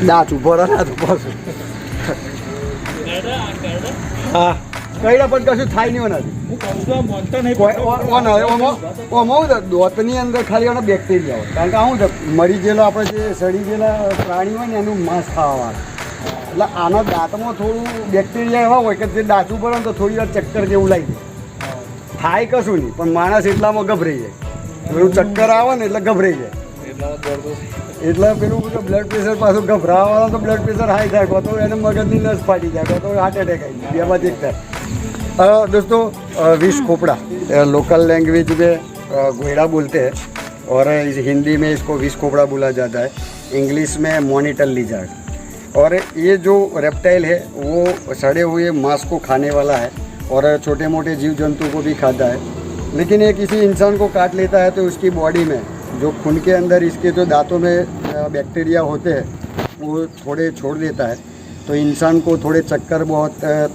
દાંત ઉભો રહે ના ઉભો હા કઈડા પણ કશું થાય નહીં દોતની અંદર ખાલી એનો બેક્ટેરિયા હોય કારણ કે આવું છે મરી ગયેલા આપણે જે સડી ગયેલા પ્રાણી હોય ને એનું માંસ ખાવાવાળા એટલે આના દાંતમાં થોડું બેક્ટેરિયા એવા હોય કે જે દાંત ઉપર ને તો થોડી વાર ચક્કર જેવું લાગી જાય થાય કશું નહીં પણ માણસ એટલામાં ગભરાઈ જાય પેલું ચક્કર આવે ને એટલે ગભરાઈ જાય એટલે પેલું બ્લડ પ્રેશર પાછું ગભરાવાળા તો બ્લડ પ્રેશર હાઈ થાય કહો તો એને મગજની નસ ફાટી જાય કહો તો હાર્ટ એટેક આવી જાય બેમાંથી એક થાય दोस्तों विष खोपड़ा लोकल लैंग्वेज में घोड़ा बोलते हैं और हिंदी में इसको विष खोपड़ा बोला जाता है इंग्लिश में मॉनिटर लिजर्ड और ये जो रेप्टाइल है वो सड़े हुए मांस को खाने वाला है और छोटे मोटे जीव जंतु को भी खाता है लेकिन ये किसी इंसान को काट लेता है तो उसकी बॉडी में जो खून के अंदर इसके जो दांतों में बैक्टीरिया होते हैं वो थोड़े छोड़ देता है तो इंसान को थोड़े चक्कर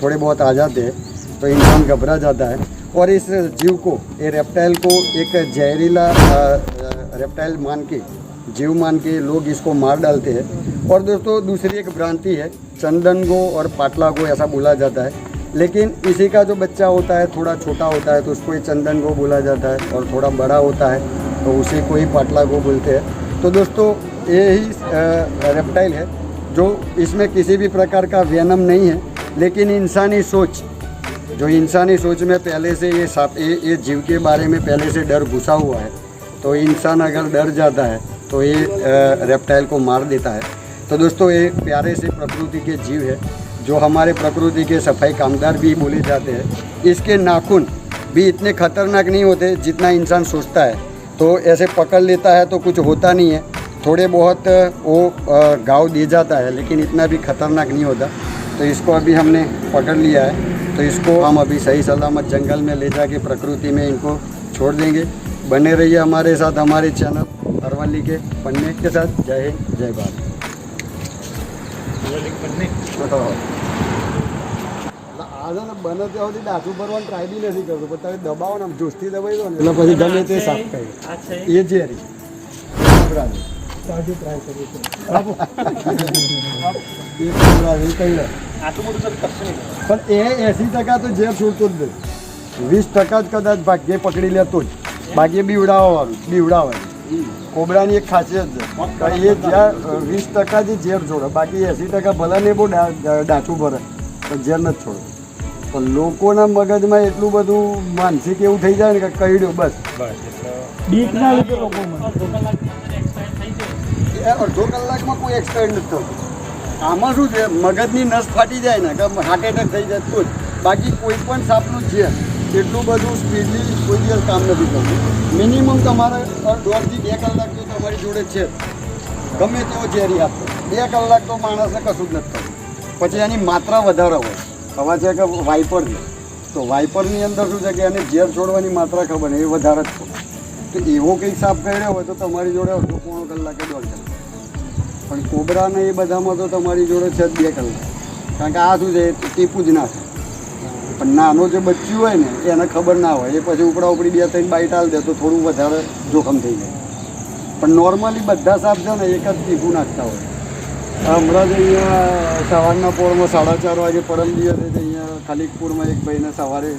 थोड़े बहुत आ जाते हैं तो इंसान घबरा जाता है और इस जीव को ये रेप्टाइल को एक जहरीला रेप्टाइल जीव मान के लोग इसको मार डालते हैं और दोस्तों दूसरी एक भ्रांति है चंदन गो और पाटला गो ऐसा बोला जाता है लेकिन इसी का जो बच्चा होता है थोड़ा छोटा होता है तो उसको ही चंदन गो बोला जाता है और थोड़ा बड़ा होता है तो उसी को ही पाटला गो बोलते हैं तो दोस्तों ये ही रेप्टाइल है जो इसमें किसी भी प्रकार का वेनम नहीं है लेकिन इंसानी सोच जो इंसानी सोच में पहले से ये जीव के बारे में पहले से डर घुसा हुआ है तो इंसान अगर डर जाता है तो ये रेप्टाइल को मार देता है तो दोस्तों ये प्यारे से प्रकृति के जीव है जो हमारे प्रकृति के सफाई कामदार भी बोले जाते हैं इसके नाखून भी इतने खतरनाक नहीं होते जितना इंसान सोचता है तो ऐसे पकड़ लेता है तो कुछ होता नहीं है थोड़े बहुत वो घाव दे जाता है लेकिन इतना भी खतरनाक नहीं होता तो इसको अभी हमने पकड़ लिया है तो इसको हम अभी सही सलामत जंगल में ले जाके प्रकृति में इनको छोड़ देंगे बने रहिए हमारे साथ हमारे चैनल अरवली के पन्ने के साथ जय हिंद जय भारत आज बने ત્યાં સુધી ડાચું ભરવાનું ટ્રાય બી નથી કરતો પણ તમે દબાવો ને જોશથી દબાઈ દો ને એટલે પછી ગમે તે સાફ કરી એ ઝેરી ટ્રાય કરી પણ એ 80% તો ઝેર છોડતો જ નહીં 20% જ કદાચ ભાગ્યે પકડી લેતો જ ભાગ્યે બીવડાવવાનું કોબરાની એક ખાસિયત છે એ જ્યાં 20% જ ઝેર છોડે બાકી 80% ભલે ને બહુ ડાચું ભરે પણ ઝેર નથી છોડે પણ લોકોના મગજમાં એટલું બધું માનસિક એવું થઈ જાય ને કે કહી બસ બીકના લીધે લોકો અડધો કલાકમાં કોઈ એક્સપાયર નથી થતું આમાં શું છે મગજની નસ ફાટી જાય ને કે હાર્ટ એટેક થઈ જાય તો જ બાકી કોઈ પણ સાપનું ઝેર એટલું બધું સ્પીડલી કોઈ દિવસ કામ નથી કરતું મિનિમમ તમારે 1.5 થી 2 કલાક તો તમારી જોડે છે ગમે તેવો ઝેરી આપો 2 કલાક તો માણસને કશું જ નથી થતું પછી એની માત્રા વધારે હોય હવે છે કે વાઇપર છે તો વાઇપરની અંદર શું છે કે એને ઝેર છોડવાની માત્રા ખબર ને એ વધારે જ છો તો એવો કંઈક સાપ કર્યો હોય તો તમારી જોડે અડધો પોણો કલાકે 1.5 કલાક પણ કોબરાને એ બધામાં તો તમારી જોડે છે જ 2 કલાક કારણ કે આ શું છે ટીપું જ ના થાય પણ નાનો જે બચ્ચું હોય ને એને ખબર ના હોય એ પછી ઉપડા ઉપડી 2-3 બાઈટ આલ દે તો થોડું વધારે જોખમ થઈ જાય પણ નોર્મલી બધા સાપ છે ને એક જ ટીપું નાખતા હોય હમણાં જ અહીંયા સવારના પોળમાં 4:30 વાગે પરમ દિવસે અહીંયા ખાલીકપુરમાં એક ભાઈને સવારે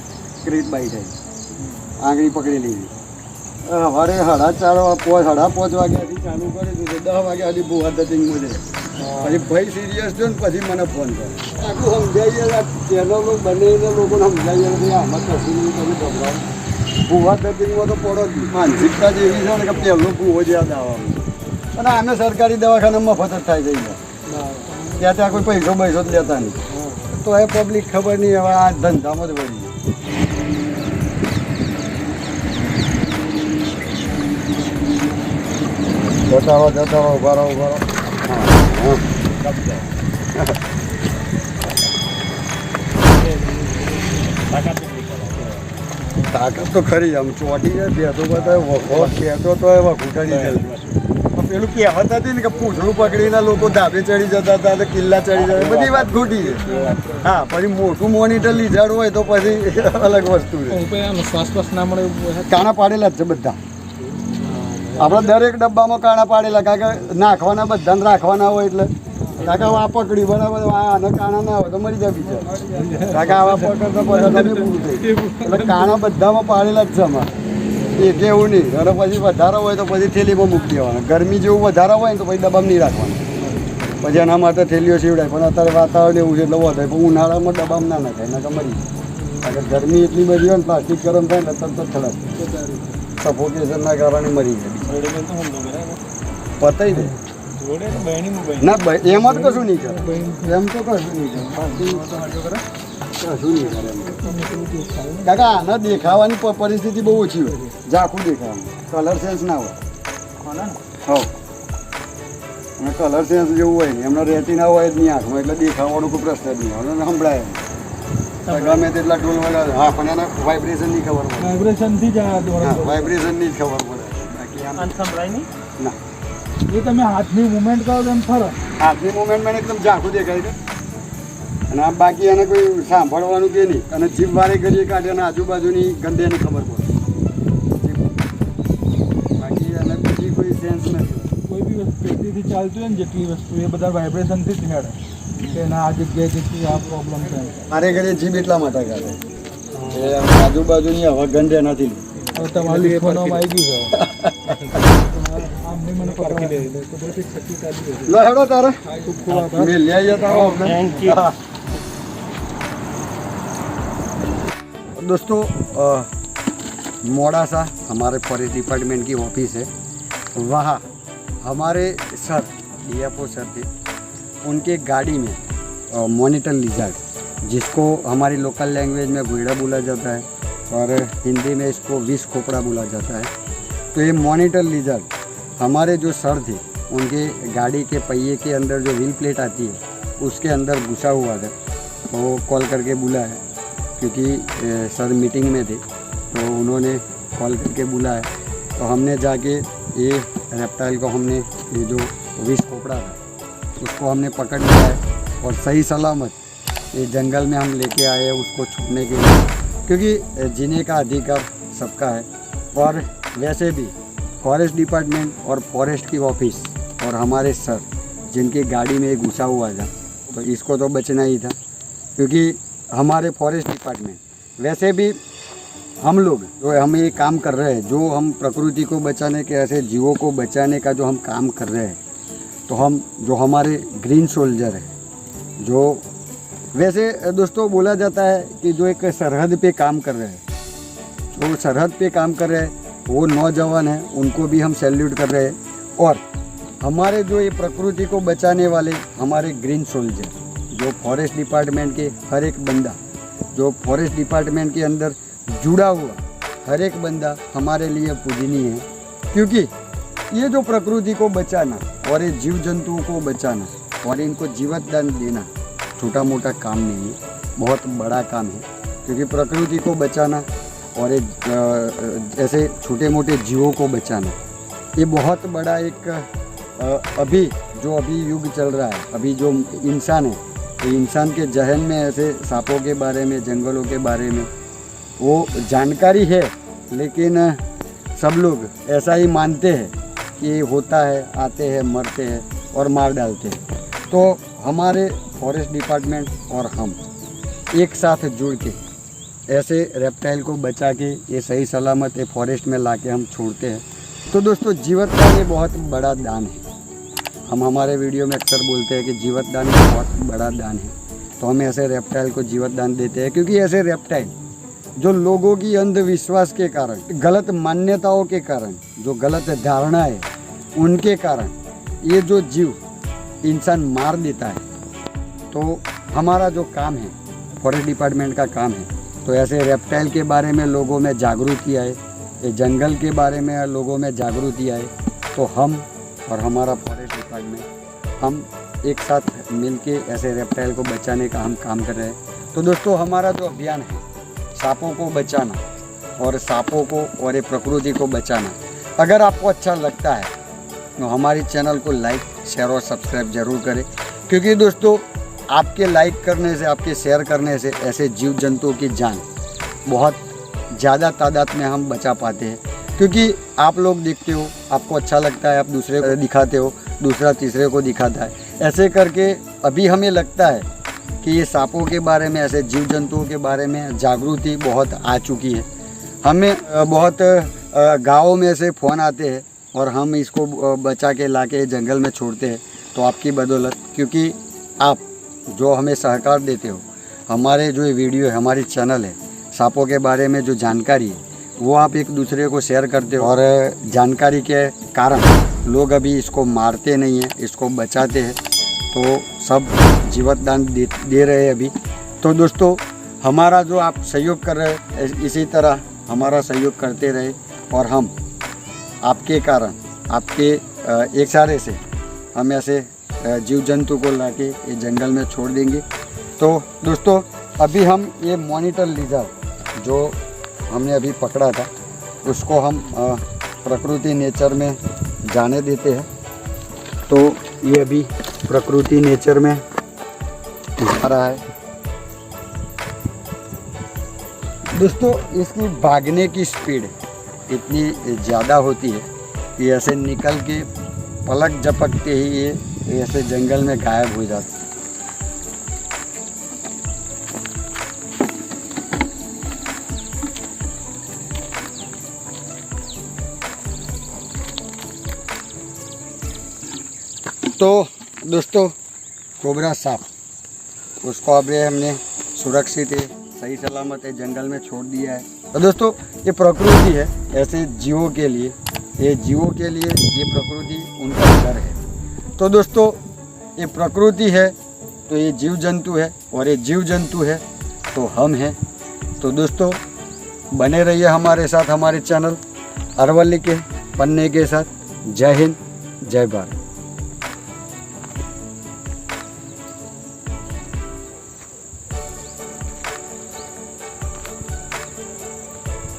ક્રીટ બાઈટ આવી આંગળી પકડી લીધી સવારે 4:30 વાગ્યાથી ચાલુ કરી દીધું 10 વાગ્યા સુધી ભૂવા દતિંગમાં છે પછી ભાઈ સિરિયસ થયો ને પછી મને ફોન કર્યો આખું સમજાવીએ ચેનલો બનેલા લોકોને સમજાવીએ ભાઈ આમાં કશું નહીં તમે ગભરાવો ભૂવા દતિંગમાં તો પડો જ માનસિકતા જ એવી છે ને કે પહેલો ભૂવો જ યાદ આવવાનો અને આમે સરકારી દવાખાનામાં મફત જ થાય છે ત્યાં કોઈ પૈસો જ લેતા નહીં તો એ પબ્લિક ખબર નહીં હવે આ ધંધામાં જ વળી જતા ઉભા રહો તાકાત તો ખરી આમ ચોટી જાય બેઠો બધા કહેતો તો એવા ઘૂંટાડી જાય પેલું કહેવત હતી ને કે પૂંછડું પકડીને લોકો ધાબે ચડી જતા હતા કિલ્લા ચડી જતા બધી વાત ખોટી છે હા પછી મોટું મોનિટર લીઝાડ હોય તો પછી અલગ વસ્તુ છે શ્વાસ ના મળે કાણા પાડેલા જ છે બધા આપણે દરેક ડબ્બામાં કાણા પાડેલા, કારણ કે નાખવાના બધાને રાખવાના હોય એટલે કાકા આ પકડી બરાબર, આને કાણા ના હોય તો મરી જાય બીજા, કાકા આવા પકડતા પૂરું થઈ એટલે કાણા બધામાં પાડેલા જ છે અમારે, એક એવું નહીં. અને પછી વધારો હોય તો પછી થેલીમાં મૂકી દેવાના, ગરમી જેવું વધારો હોય ને તો પછી ડબ્બામાં નહીં રાખવાના, પછી એના માટે થેલીઓ સીવડાય. પણ અત્યારે વાતાવરણ એવું છે એટલે વધારે, પણ ઉનાળામાં ડબ્બામાં ના નાખાય, એના મરી જાય. કારણ કે ગરમી એટલી બધી હોય ને, પ્લાસ્ટિક ગરમ થાય ને તરત ખલાસ, સફોકેશનના કારણે મરી જાય. પતાઈ દે ના ભાઈ, એમાં તો કશું નહીં કરે, એમ તો કશું નહીં કરે, કશું નહીં કરે. કાકા આના દેખાવાની પરિસ્થિતિ બહુ ઓછી હોય, ઝાખું દેખાવાનું, કલર સેન્સ ના હોય. હા, અને કલર સેન્સ જેવું હોય ને એમને રહેતી ના હોય જ નહીં આંખમાં, એટલે દેખાવાનો કોઈ પ્રશ્ન જ નહીં આવે, સંભળાય ગમે તેટલા ટોલ વગાડે. હા, પણ એના વાઇબ્રેશનની ખબર પડે, વાઇબ્રેશનથી જ વાઇબ્રેશનની જ ખબર પડે, બાકી આમ સંભળાય નહીં ના. એ તમે હાથની મુવમેન્ટ કરો તો એમ ફરક, હાથની મુવમેન્ટમાં એકદમ ઝાંખું દેખાય છે. અને આમ બાકી એને કોઈ સાંભળવાનું કે નહીં, અને જીભ વારે કરીએ કાઢે અને આજુબાજુની ગંદે એની ખબર પડે, બાકી એને બીજી કોઈ સેન્સ નથી. કોઈ બી વસ્તુ પેટીથી ચાલતું હોય ને જેટલી વસ્તુ એ બધા વાઇબ્રેશનથી જ હેડે કે ના આ જગ્યાએ જેટલી આ પ્રોબ્લેમ થાય. મારે ઘરે જીભ એટલા માટે કાઢે કે આજુબાજુની હવા ગંદે નથી. હવે તમારી ફોનમાં આવી ગયું છે આમને મને પકડી દે તો બધી શક્તિ ચાલી ગઈ. લો હેડો તારે ખૂબ ખૂબ આભાર. મેં લઈ જતા હો આપણે. दोस्तों मोड़ासा हमारे फॉरेस्ट डिपार्टमेंट की ऑफिस है, वहाँ हमारे सर डीएफओ सर थे, उनके गाड़ी में मॉनिटर लिजार्ड, जिसको हमारी लोकल लैंग्वेज में गुइड़ा बोला जाता है और हिंदी में इसको विष खोपड़ा बोला जाता है. तो ये मॉनिटर लिजार्ड हमारे जो सर थे उनके गाड़ी के पहिए के अंदर जो व्हील प्लेट आती है उसके अंदर घुसा हुआ था. तो कॉल करके बुलाया, क्योंकि सर मीटिंग में थे तो उन्होंने कॉल करके बुलाया. तो हमने जाके ये रेप्टाइल को हमने ये जो विष खोपड़ा था उसको हमने पकड़ लिया है और सही सलामत ये जंगल में हम लेके आए हैं उसको छूटने के लिए, क्योंकि जीने का अधिकार सबका है. और वैसे भी फॉरेस्ट डिपार्टमेंट और फॉरेस्ट की ऑफिस और हमारे सर जिनकी गाड़ी में घुसा हुआ था तो इसको तो बचना ही था, क्योंकि हमारे फॉरेस्ट डिपार्टमेंट वैसे भी हम लोग जो हम ये काम कर रहे हैं, जो हम प्रकृति को बचाने के, ऐसे जीवों को बचाने का जो हम काम कर रहे हैं, तो हम जो हमारे ग्रीन सोल्जर है, जो वैसे दोस्तों बोला जाता है कि जो एक सरहद पे काम कर रहे हैं, जो सरहद पे काम कर रहे हैं वो नौजवान हैं, उनको भी हम सैल्यूट कर रहे हैं. और हमारे जो ये प्रकृति को बचाने वाले हमारे ग्रीन सोल्जर, जो फॉरेस्ट डिपार्टमेंट के हर एक बंदा, जो फॉरेस्ट डिपार्टमेंट के अंदर जुड़ा हुआ हर एक बंदा हमारे लिए पूजनीय है, क्योंकि ये जो प्रकृति को बचाना और ये जीव जंतुओं को बचाना और इनको जीवतदान देना छोटा मोटा काम नहीं है, बहुत बड़ा काम है. क्योंकि प्रकृति को बचाना और एक ऐसे छोटे मोटे जीवों को बचाना ये बहुत बड़ा एक अभी युग चल रहा है. अभी जो इंसान है, तो इंसान के जहन में ऐसे सांपों के बारे में, जंगलों के बारे में वो जानकारी है, लेकिन सब लोग ऐसा ही मानते हैं कि होता है, आते हैं, मरते हैं और मार डालते हैं. तो हमारे फॉरेस्ट डिपार्टमेंट और हम एक साथ जुड़ के ऐसे रेप्टाइल को बचा के ये सही सलामत ये फॉरेस्ट में ला के हम छोड़ते हैं. तो दोस्तों जीवतदान ये बहुत बड़ा दान है. हम हमारे वीडियो में अक्सर बोलते हैं कि जीवतदान बहुत बड़ा दान है. तो हम ऐसे रेप्टाइल को जीवतदान देते हैं, क्योंकि ऐसे रेप्टाइल जो लोगों की अंधविश्वास के कारण, गलत मान्यताओं के कारण, जो गलत धारणा है उनके कारण ये जो जीव इंसान मार देता है, तो हमारा जो काम है, फॉरेस्ट डिपार्टमेंट का काम है, तो ऐसे रेप्टाइल के बारे में लोगों में जागृति आए, ये जंगल के बारे में लोगों में जागृति आए, तो हम और हमारा फॉरेस्ट डिपार्टमेंट हम एक साथ मिलके ऐसे रेप्टाइल को बचाने का हम काम कर रहे हैं. तो दोस्तों हमारा जो अभियान है सांपों को बचाना और सांपों को और ये प्रकृति को बचाना, अगर आपको अच्छा लगता है तो हमारी चैनल को लाइक, शेयर और सब्सक्राइब ज़रूर करें, क्योंकि दोस्तों आपके लाइक करने से, आपके शेयर करने से ऐसे जीव जंतुओं की जान बहुत ज़्यादा तादाद में हम बचा पाते हैं. क्योंकि आप लोग देखते हो, आपको अच्छा लगता है, आप दूसरे को दिखाते हो, दूसरा तीसरे को दिखाता है। ऐसे करके अभी हमें लगता है कि ये सांपों के बारे में, ऐसे जीव जंतुओं के बारे में जागृति बहुत आ चुकी है। हमें बहुत गाँवों में से फ़ोन आते हैं और हम इसको बचा के ला के जंगल में छोड़ते हैं। तो आपकी बदौलत, क्योंकि आप जो हमें सहकार देते हो, हमारे जो ये वीडियो है, हमारी चैनल है, सांपों के बारे में जो जानकारी है वो आप एक दूसरे को शेयर करते हो, और जानकारी के कारण लोग अभी इसको मारते नहीं हैं, इसको बचाते हैं। तो सब जीवतदान दे रहे हैं अभी। तो दोस्तों, हमारा जो आप सहयोग कर रहे हैं, इसी तरह हमारा सहयोग करते रहे, और हम आपके कारण, आपके इशारे से हम ऐसे जीव जंतु को लाके ये जंगल में छोड़ देंगे। तो दोस्तों, अभी हम ये मॉनिटर लिजर्ड जो हमने अभी पकड़ा था, उसको हम प्रकृति नेचर में जाने देते हैं। तो ये अभी प्रकृति नेचर में जा रहा है। दोस्तों, इसकी भागने की स्पीड इतनी ज़्यादा होती है कि ऐसे निकल के पलक झपकते ही ये ऐसे जंगल में गायब हो जाता है। तो दोस्तों, कोबरा सांप, उसको अभी हमने सुरक्षित है, सही सलामत है, जंगल में छोड़ दिया है। तो दोस्तों, ये प्रकृति है, ऐसे जीवों के लिए, ये जीवों के लिए ये प्रकृति उनका घर है। तो दोस्तों, ये प्रकृति है तो ये जीव जंतु है, और ये जीव जंतु है तो हम हैं। तो दोस्तों, बने रहिए हमारे साथ, हमारे चैनल अरवल्ली के पन्ने के साथ। जय हिंद, जय भारत।